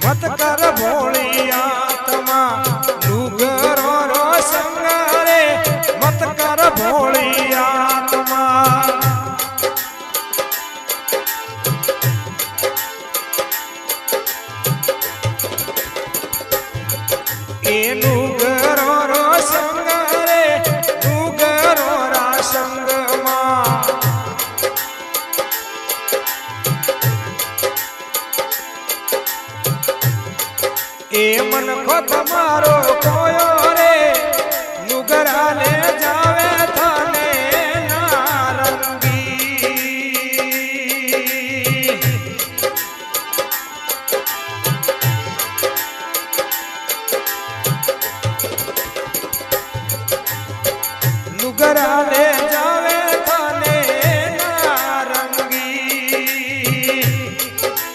મત કર ભોળી આત્મા ડુગરો રો સંગ રે મત કર ભોળી આત્મા એ ડુગરો રો સંગ રે ડુગરો રા સંગમાં એ મન કો તમારો કોયો